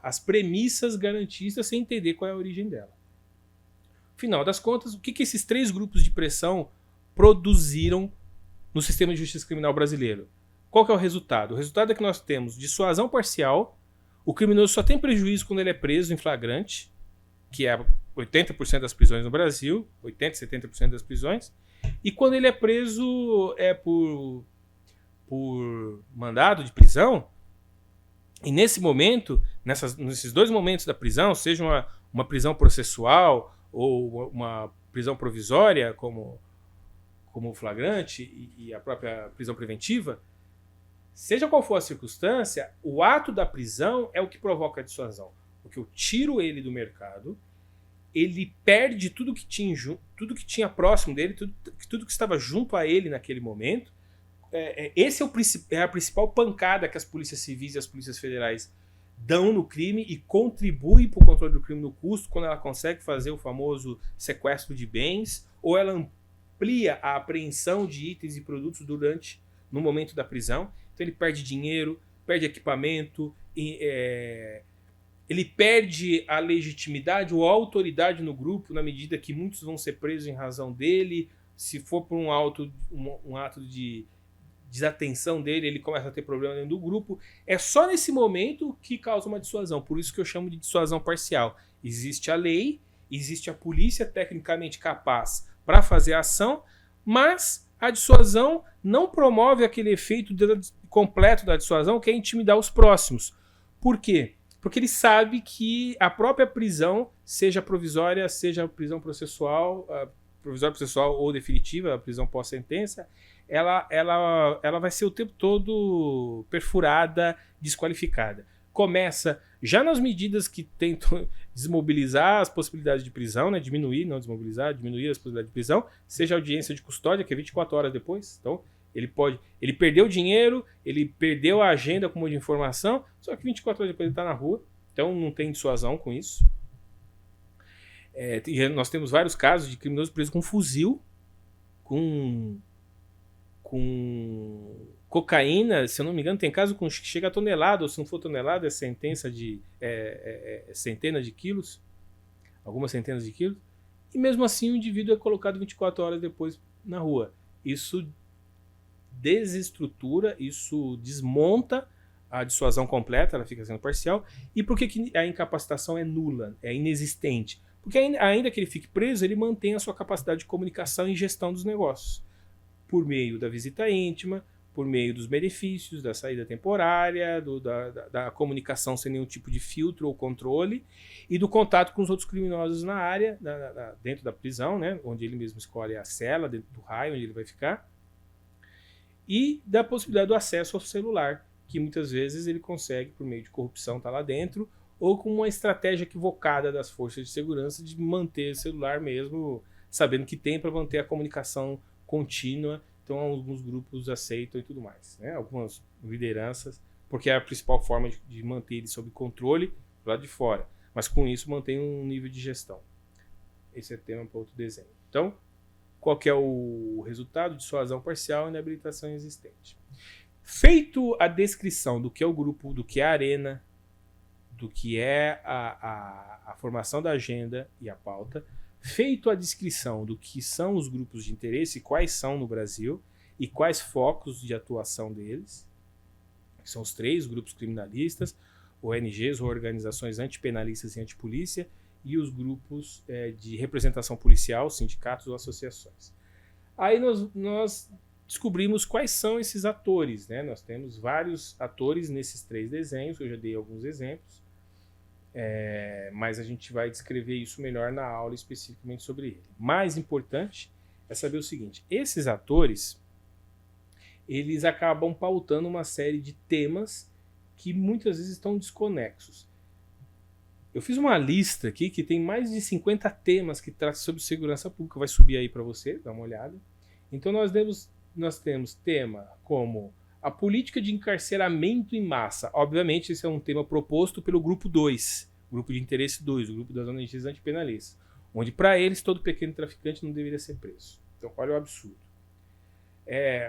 as premissas garantistas sem entender qual é a origem dela. Final das contas, o que esses 3 grupos de pressão produziram no sistema de justiça criminal brasileiro? Qual que é o resultado? O resultado é que nós temos dissuasão parcial, o criminoso só tem prejuízo quando ele é preso em flagrante, que é 80% das prisões no Brasil, 80%, 70% das prisões, e quando ele é preso por mandado de prisão, e nesse momento, nesses 2 momentos da prisão, seja uma prisão processual ou uma prisão provisória, como o flagrante e a própria prisão preventiva, seja qual for a circunstância, o ato da prisão é o que provoca a dissuasão. Porque eu tiro ele do mercado, ele perde tudo que tinha próximo dele, tudo que estava junto a ele naquele momento. Esse é a principal pancada que as polícias civis e as polícias federais dão no crime e contribuem para o controle do crime no custo, quando ela consegue fazer o famoso sequestro de bens, ou ela amplia a apreensão de itens e produtos no momento da prisão. Então ele perde dinheiro, perde equipamento, ele perde a legitimidade ou a autoridade no grupo, na medida que muitos vão ser presos em razão dele. Se for por um ato de desatenção dele, ele começa a ter problema dentro do grupo. É só nesse momento que causa uma dissuasão. Por isso que eu chamo de dissuasão parcial. Existe a lei, existe a polícia tecnicamente capaz para fazer a ação, mas a dissuasão não promove aquele efeito completo da dissuasão, que é intimidar os próximos. Por quê? Porque ele sabe que a própria prisão, seja provisória, seja prisão processual, provisória processual ou definitiva, a prisão pós-sentença, ela vai ser o tempo todo perfurada, desqualificada. Começa já nas medidas que tentam desmobilizar as possibilidades de prisão, né? Diminuir, não desmobilizar, diminuir as possibilidades de prisão, seja audiência de custódia, que é 24 horas depois. Então, ele perdeu dinheiro, ele perdeu a agenda com um monte de informação, só que 24 horas depois ele está na rua, então não tem dissuasão com isso. E nós temos vários casos de criminosos presos com fuzil, com cocaína, se eu não me engano, tem caso que chega a tonelada, ou se não for tonelada, é sentença de centenas de quilos, algumas centenas de quilos, e mesmo assim o indivíduo é colocado 24 horas depois na rua. Isso desestrutura, isso desmonta a dissuasão completa, ela fica sendo parcial. E por que a incapacitação é nula, é inexistente? Porque ainda que ele fique preso, ele mantém a sua capacidade de comunicação e gestão dos negócios, por meio da visita íntima, por meio dos benefícios, da saída temporária, da comunicação sem nenhum tipo de filtro ou controle, e do contato com os outros criminosos na área, dentro da prisão, né, onde ele mesmo escolhe a cela, dentro do raio onde ele vai ficar, e da possibilidade do acesso ao celular, que muitas vezes ele consegue por meio de corrupção estar lá dentro, ou com uma estratégia equivocada das forças de segurança de manter o celular mesmo, sabendo que tem para manter a comunicação contínua. Então alguns grupos aceitam e tudo mais, né? Algumas lideranças, porque é a principal forma de manter ele sob controle do lado de fora, mas com isso mantém um nível de gestão. Esse é tema para outro desenho. Então, qual que é o resultado? Dissuasão parcial e inabilitação existente. Feito a descrição do que é o grupo, do que é a arena, do que é a formação da agenda e a pauta, feito a descrição do que são os grupos de interesse, quais são no Brasil e quais focos de atuação deles, que são os 3 grupos criminalistas, ONGs ou organizações antipenalistas e antipolícia, e os grupos de representação policial, sindicatos ou associações. Aí nós descobrimos quais são esses atores, né? Nós temos vários atores nesses 3 desenhos, eu já dei alguns exemplos, mas a gente vai descrever isso melhor na aula especificamente sobre ele. Mais importante é saber o seguinte: esses atores, eles acabam pautando uma série de temas que muitas vezes estão desconexos. Eu fiz uma lista aqui que tem mais de 50 temas que tratam sobre segurança pública, vai subir aí para você, dá uma olhada. Então nós temos tema como a política de encarceramento em massa. Obviamente, esse é um tema proposto pelo grupo 2, grupo de interesse 2, o grupo das ONGs antipenalistas, onde para eles todo pequeno traficante não deveria ser preso. Então, olha o absurdo.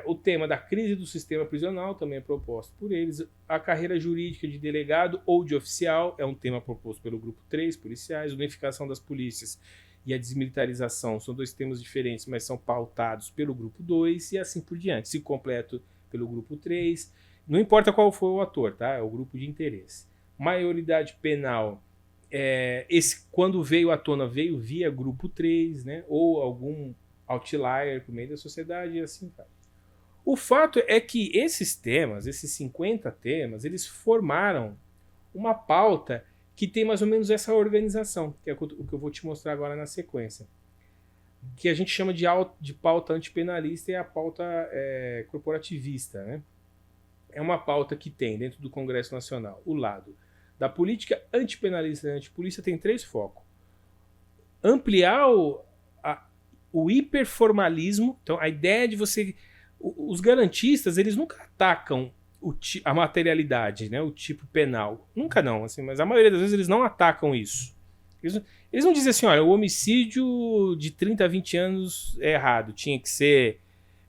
O tema da crise do sistema prisional também é proposto por eles. A carreira jurídica de delegado ou de oficial é um tema proposto pelo grupo 3, policiais. Unificação das polícias e a desmilitarização são 2 temas diferentes, mas são pautados pelo grupo 2 e assim por diante. Se completo pelo grupo 3, não importa qual for o ator, tá? É o grupo de interesse. Maioridade penal, quando veio à tona, veio via grupo 3, né? Ou algum outlier por meio da sociedade e assim vai. O fato é que esses temas, esses 50 temas, eles formaram uma pauta que tem mais ou menos essa organização, que é o que eu vou te mostrar agora na sequência, que a gente chama de pauta antipenalista e a pauta corporativista, né? É uma pauta que tem dentro do Congresso Nacional o lado da política antipenalista e antipolícia, tem 3 focos. Ampliar o hiperformalismo. Então a ideia de você... Os garantistas, eles nunca atacam a materialidade, né? O tipo penal. Nunca não, assim, mas a maioria das vezes eles não atacam isso. Eles não dizem assim, olha, o homicídio de 30 a 20 anos é errado, tinha que ser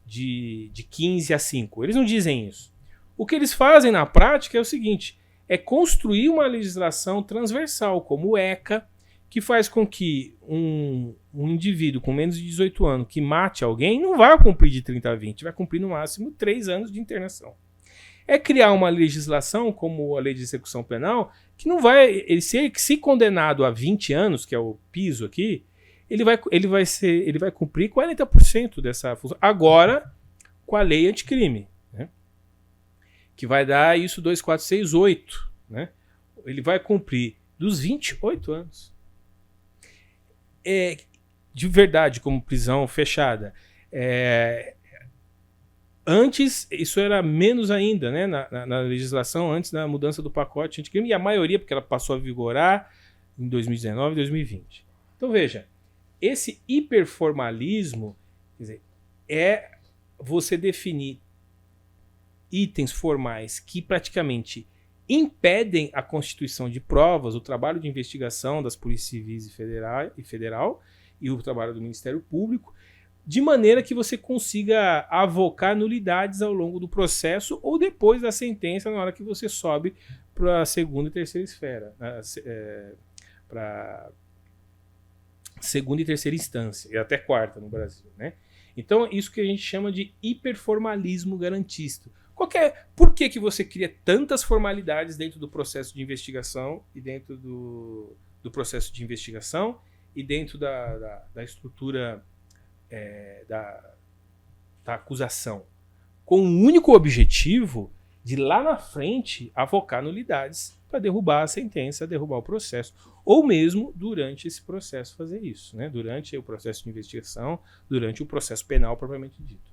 de 15 a 5. Eles não dizem isso. O que eles fazem na prática é o seguinte, é construir uma legislação transversal, como o ECA, que faz com que um indivíduo com menos de 18 anos que mate alguém não vai cumprir de 30 a 20, vai cumprir no máximo 3 anos de internação. É criar uma legislação, como a lei de execução penal, que não vai... Se condenado a 20 anos, que é o piso aqui, ele vai cumprir 40% dessa função. Agora, com a lei anticrime, né? Que vai dar isso 2.468, né? Ele vai cumprir dos 28 anos. De verdade, como prisão fechada. Antes, isso era menos ainda, né? Na legislação, antes da mudança do pacote anticrime, e a maioria, porque ela passou a vigorar em 2019 e 2020. Então, veja, esse hiperformalismo, quer dizer, é você definir itens formais que praticamente impedem a constituição de provas, o trabalho de investigação das polícias civis e federal e o trabalho do Ministério Público, de maneira que você consiga avocar nulidades ao longo do processo ou depois da sentença, na hora que você sobe para a segunda e terceira esfera, para segunda e terceira instância, e até quarta no Brasil, né? Então, isso que a gente chama de hiperformalismo garantista. Por que você cria tantas formalidades dentro do processo de investigação e dentro do processo de investigação e dentro da estrutura da acusação? com o único objetivo de lá na frente avocar nulidades para derrubar a sentença, derrubar o processo, ou mesmo durante esse processo fazer isso, né? Durante o processo de investigação, durante o processo penal propriamente dito.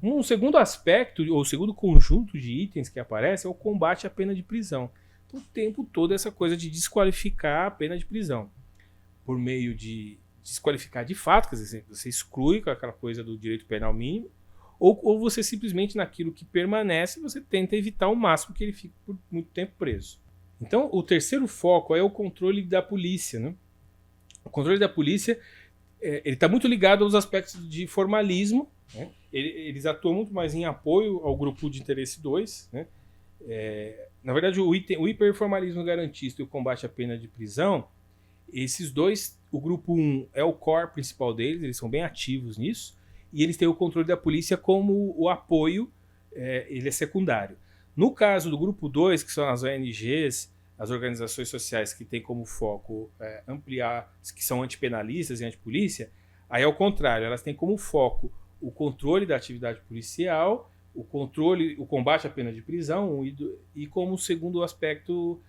Um segundo aspecto, ou segundo conjunto de itens que aparece é o combate à pena de prisão. O tempo todo essa coisa de desqualificar a pena de prisão, por meio de desqualificar de fato, quer dizer, você exclui com aquela coisa do direito penal mínimo, ou você simplesmente naquilo que permanece, você tenta evitar ao máximo que ele fique por muito tempo preso. Então, o terceiro foco é o controle da polícia, né? O controle da polícia ele está muito ligado aos aspectos de formalismo, né? Eles atuam muito mais em apoio ao grupo de interesse 2, né? Na verdade, o hiperformalismo garantista e o combate à pena de prisão, esses dois, o grupo 1 é o core principal deles, eles são bem ativos nisso, e eles têm o controle da polícia como o apoio, ele é secundário. No caso do grupo 2, que são as ONGs, as organizações sociais que têm como foco ampliar, que são antipenalistas e antipolícia, aí é o contrário, elas têm como foco o controle da atividade policial, o combate à pena de prisão e como segundo aspecto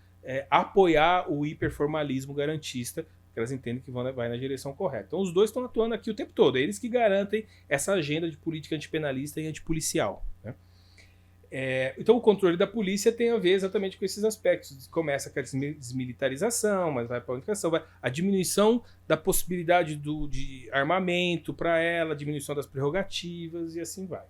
apoiar o hiperformalismo garantista, que elas entendem que vai na direção correta. Então os dois estão atuando aqui o tempo todo, é eles que garantem essa agenda de política antipenalista e antipolicial, né? Então o controle da polícia tem a ver exatamente com esses aspectos. Começa com a desmilitarização, mas vai para a unificação, a diminuição da possibilidade de armamento para ela, a diminuição das prerrogativas e assim vai.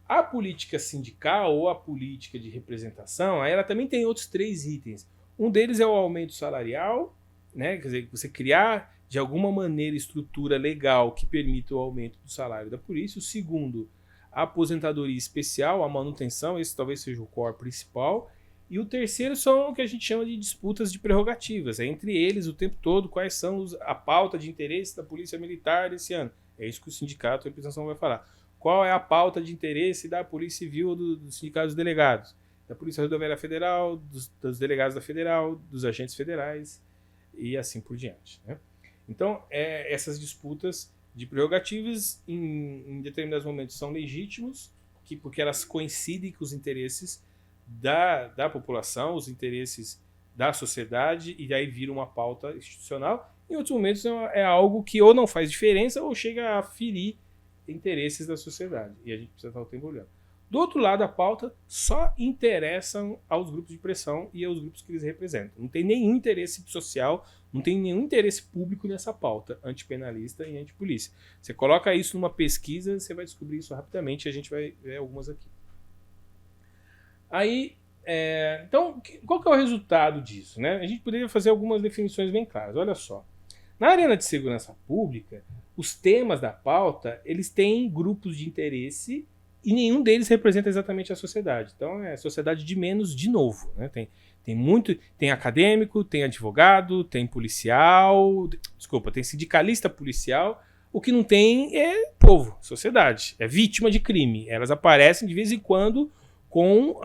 A política sindical ou a política de representação, aí ela também tem outros 3 itens. Um deles é o aumento salarial, né? Quer dizer, você criar de alguma maneira estrutura legal que permita o aumento do salário da polícia. O segundo, a aposentadoria especial, a manutenção, esse talvez seja o core principal. E o terceiro são o que a gente chama de disputas de prerrogativas. Entre eles, o tempo todo, quais são a pauta de interesse da Polícia Militar esse ano. É isso que o sindicato de representação vai falar. Qual é a pauta de interesse da Polícia Civil, do Sindicato dos Delegados, da Polícia Rodoviária Federal, dos delegados da Federal, dos agentes federais e assim por diante, né? Então, essas disputas de prerrogativas em determinados momentos são legítimos, porque elas coincidem com os interesses da população, os interesses da sociedade, e aí vira uma pauta institucional. Em outros momentos é algo que ou não faz diferença ou chega a ferir interesses da sociedade, e a gente precisa estar o tempo olhando. Do outro lado, a pauta só interessam aos grupos de pressão e aos grupos que eles representam. Não tem nenhum interesse social, não tem nenhum interesse público nessa pauta antipenalista e antipolícia. Você coloca isso numa pesquisa, você vai descobrir isso rapidamente, e a gente vai ver algumas aqui. Aí, então, qual que é o resultado disso, né? A gente poderia fazer algumas definições bem claras. Olha só. Na arena de segurança pública, os temas da pauta, eles têm grupos de interesse e nenhum deles representa exatamente a sociedade. Então é sociedade de menos de novo, né? Tem acadêmico, tem advogado, tem policial, tem sindicalista policial. O que não tem é povo, sociedade, é vítima de crime. Elas aparecem de vez em quando com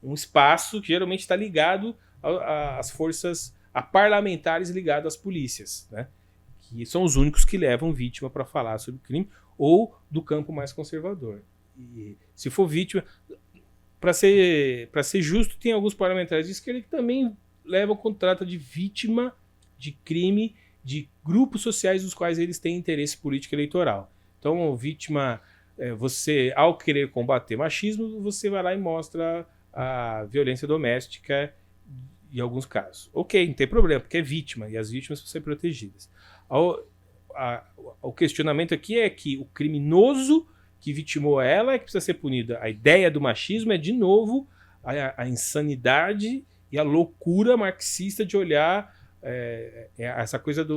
um espaço que geralmente está ligado às forças, a parlamentares ligados às polícias, né? Que são os únicos que levam vítima para falar sobre o crime, ou do campo mais conservador. E se for vítima, para ser justo, tem alguns parlamentares de esquerda que também levam quando trata de vítima de crime de grupos sociais dos quais eles têm interesse político eleitoral. Então, vítima, você, ao querer combater machismo, você vai lá e mostra a violência doméstica em alguns casos. Ok, não tem problema, porque é vítima, e as vítimas vão ser protegidas. O questionamento aqui é que o criminoso que vitimou ela é que precisa ser punido. A ideia do machismo é, de novo, a insanidade e a loucura marxista de olhar essa coisa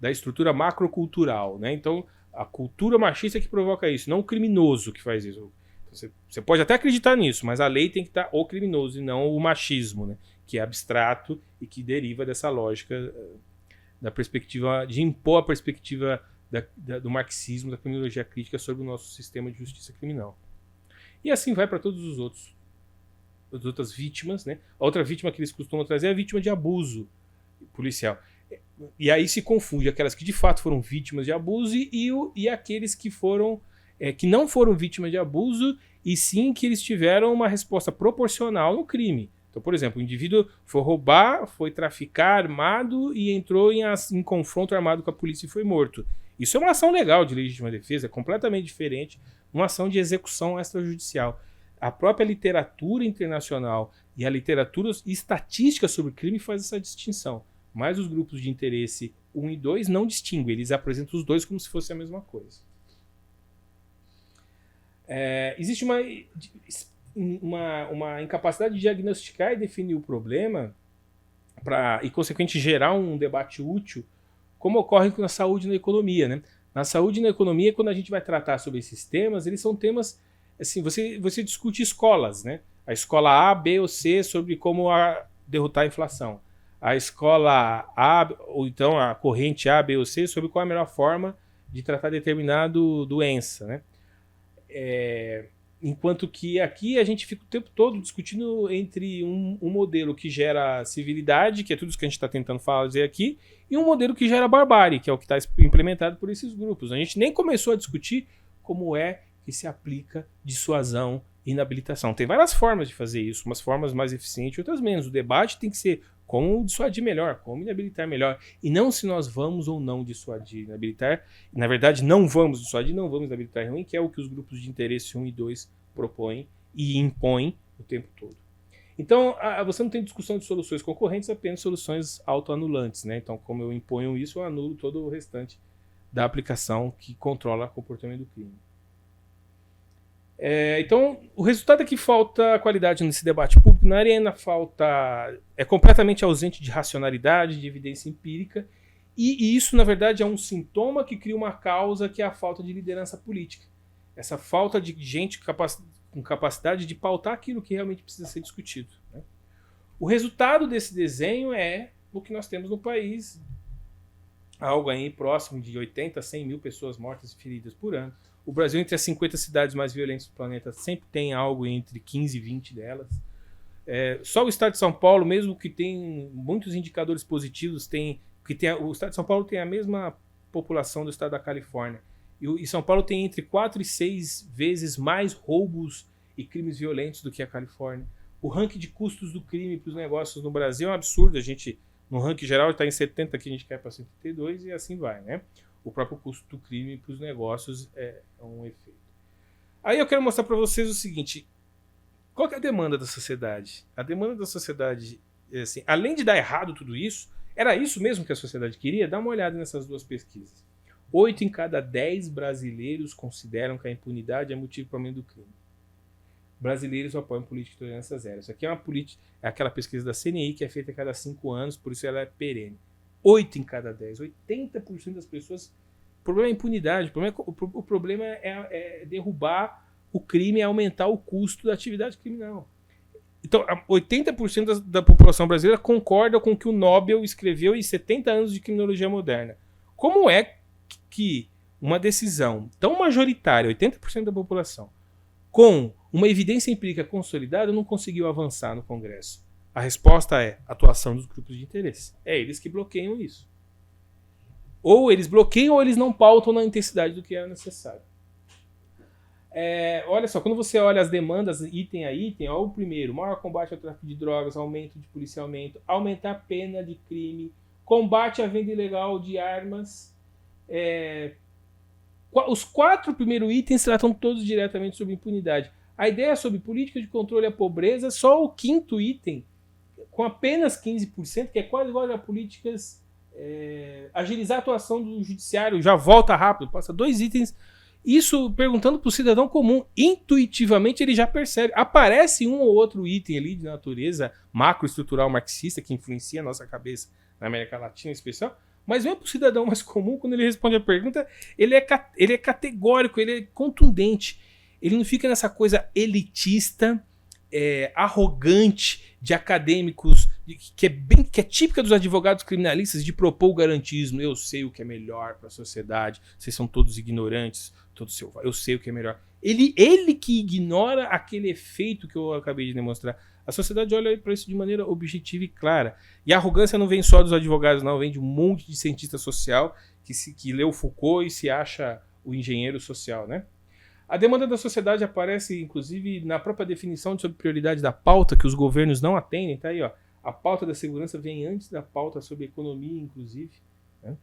da estrutura macrocultural, né? Então, a cultura machista é que provoca isso, não o criminoso que faz isso. Você pode até acreditar nisso, mas a lei tem que estar o criminoso e não o machismo, né? Que é abstrato e que deriva dessa lógica da perspectiva de impor a perspectiva do marxismo, da criminologia crítica sobre o nosso sistema de justiça criminal. E assim vai para todos as outras vítimas, né? A outra vítima que eles costumam trazer é a vítima de abuso policial. E aí se confunde aquelas que de fato foram vítimas de abuso e aqueles que foram que não foram vítimas de abuso, e sim que eles tiveram uma resposta proporcional no crime. Então, por exemplo, o indivíduo foi roubar, foi traficar armado e entrou em confronto armado com a polícia e foi morto. Isso é uma ação legal de legítima defesa, é completamente diferente de uma ação de execução extrajudicial. A própria literatura internacional e a literatura estatística sobre crime faz essa distinção. Mas os grupos de interesse 1 e 2 não distinguem, eles apresentam os dois como se fosse a mesma coisa. Existe uma incapacidade de diagnosticar e definir o problema e, consequentemente, gerar um debate útil, como ocorre na saúde e na economia, né? Na saúde e na economia, quando a gente vai tratar sobre esses temas, eles são temas, assim, você discute escolas, né? A escola A, B ou C sobre como derrotar a inflação. A escola A, ou então a corrente A, B ou C, sobre qual é a melhor forma de tratar determinada doença, né? Enquanto que aqui a gente fica o tempo todo discutindo entre um modelo que gera civilidade, que é tudo isso que a gente está tentando fazer aqui, e um modelo que gera barbárie, que é o que está implementado por esses grupos. A gente nem começou a discutir como é que se aplica dissuasão e inabilitação. Tem várias formas de fazer isso, umas formas mais eficientes, outras menos. O debate tem que ser como dissuadir melhor, como inabilitar melhor, e não se nós vamos ou não dissuadir, inabilitar. Na verdade, não vamos dissuadir, não vamos inabilitar ruim, que é o que os grupos de interesse 1 e 2 propõem e impõem o tempo todo. Então, você não tem discussão de soluções concorrentes, apenas soluções autoanulantes, né? Então, como eu imponho isso, eu anulo todo o restante da aplicação que controla o comportamento do crime. Então, o resultado é que falta qualidade nesse debate público. Na arena é completamente ausente de racionalidade, de evidência empírica, e isso, na verdade, é um sintoma que cria uma causa, que é a falta de liderança política. Essa falta de gente com capacidade de pautar aquilo que realmente precisa ser discutido, né? O resultado desse desenho é o que nós temos no país, algo aí próximo de 80 a 100 mil pessoas mortas e feridas por ano. O Brasil, entre as 50 cidades mais violentas do planeta, sempre tem algo entre 15 e 20 delas. Só o estado de São Paulo, mesmo que tem muitos indicadores positivos, o estado de São Paulo tem a mesma população do estado da Califórnia. E São Paulo tem entre 4 e 6 vezes mais roubos e crimes violentos do que a Califórnia. O ranking de custos do crime para os negócios no Brasil é um absurdo. A gente, no ranking geral, está em 70, aqui a gente quer para 132 e assim vai, né? O próprio custo do crime para os negócios é um efeito. Aí eu quero mostrar para vocês o seguinte: qual que é a demanda da sociedade? A demanda da sociedade, assim, além de dar errado tudo isso, era isso mesmo que a sociedade queria? Dá uma olhada nessas duas pesquisas. 8 em cada 10 brasileiros consideram que a impunidade é motivo para o aumento do crime. Brasileiros apoiam política de tolerância zero. Isso aqui é aquela pesquisa da CNI que é feita a cada 5 anos, por isso ela é perene. 8 em cada 10, 80% das pessoas. O problema é a impunidade, o problema é derrubar o crime, é aumentar o custo da atividade criminal. Então, 80% da população brasileira concorda com o que o Nobel escreveu em 70 anos de criminologia moderna. Como é que uma decisão tão majoritária, 80% da população, com uma evidência empírica consolidada, não conseguiu avançar no Congresso? A resposta é atuação dos grupos de interesse. É eles que bloqueiam isso. Ou eles bloqueiam ou eles não pautam na intensidade do que é necessário. Olha só, quando você olha as demandas item a item, o primeiro, maior combate ao tráfico de drogas, aumento de policiamento, aumentar a pena de crime, combate à venda ilegal de armas. Os 4 primeiros itens tratam todos diretamente sobre impunidade. A ideia é sobre política de controle à pobreza, só o 5º item, com apenas 15%, que é quase igual a políticas, agilizar a atuação do judiciário, já volta rápido, passa 2 itens. Isso perguntando para o cidadão comum, intuitivamente ele já percebe. Aparece um ou outro item ali de natureza macroestrutural marxista que influencia a nossa cabeça na América Latina em especial, mas vem para o cidadão mais comum, quando ele responde a pergunta, ele é categórico, ele é contundente. Ele não fica nessa coisa elitista, arrogante de acadêmicos, que é típica dos advogados criminalistas, de propor o garantismo. Eu sei o que é melhor para a sociedade, vocês são todos ignorantes, eu sei o que é melhor. Ele que ignora aquele efeito que eu acabei de demonstrar. A sociedade olha para isso de maneira objetiva e clara. E a arrogância não vem só dos advogados, não, vem de um monte de cientista social que leu Foucault e se acha o engenheiro social, né? A demanda da sociedade aparece, inclusive, na própria definição sobre prioridade da pauta, que os governos não atendem. Tá aí, ó. A pauta da segurança vem antes da pauta sobre economia, inclusive. Né?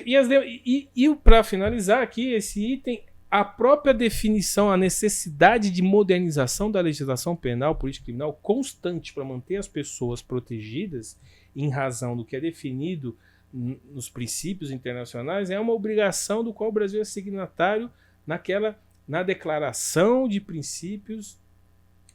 E para finalizar aqui, esse item, a própria definição, a necessidade de modernização da legislação penal, política criminal constante para manter as pessoas protegidas em razão do que é definido nos princípios internacionais, é uma obrigação do qual o Brasil é signatário na declaração de princípios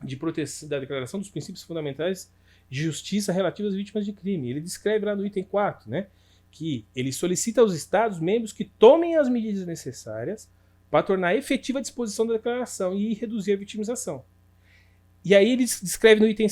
de proteção, da declaração dos princípios fundamentais de justiça relativos às vítimas de crime. Ele descreve lá no item 4, né, que ele solicita aos Estados-membros que tomem as medidas necessárias para tornar efetiva a disposição da declaração e reduzir a vitimização. E aí ele descreve no item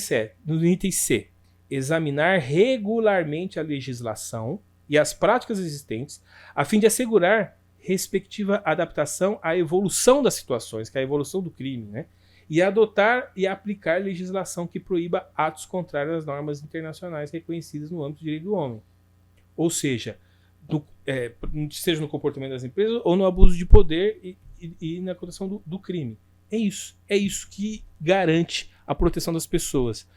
C, examinar regularmente a legislação e as práticas existentes, a fim de assegurar respectiva adaptação à evolução das situações, que é a evolução do crime, né? E adotar e aplicar legislação que proíba atos contrários às normas internacionais reconhecidas no âmbito do direito do homem. Ou seja, seja no comportamento das empresas ou no abuso de poder e na condução do crime. É isso que garante a proteção das pessoas.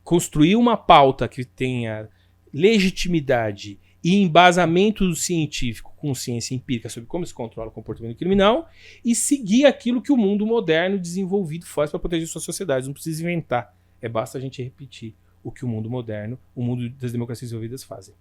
Construir uma pauta que tenha legitimidade e embasamento científico com ciência empírica sobre como se controla o comportamento criminal e seguir aquilo que o mundo moderno desenvolvido faz para proteger suas sociedades. Não precisa inventar, basta a gente repetir o que o mundo moderno, o mundo das democracias desenvolvidas fazem.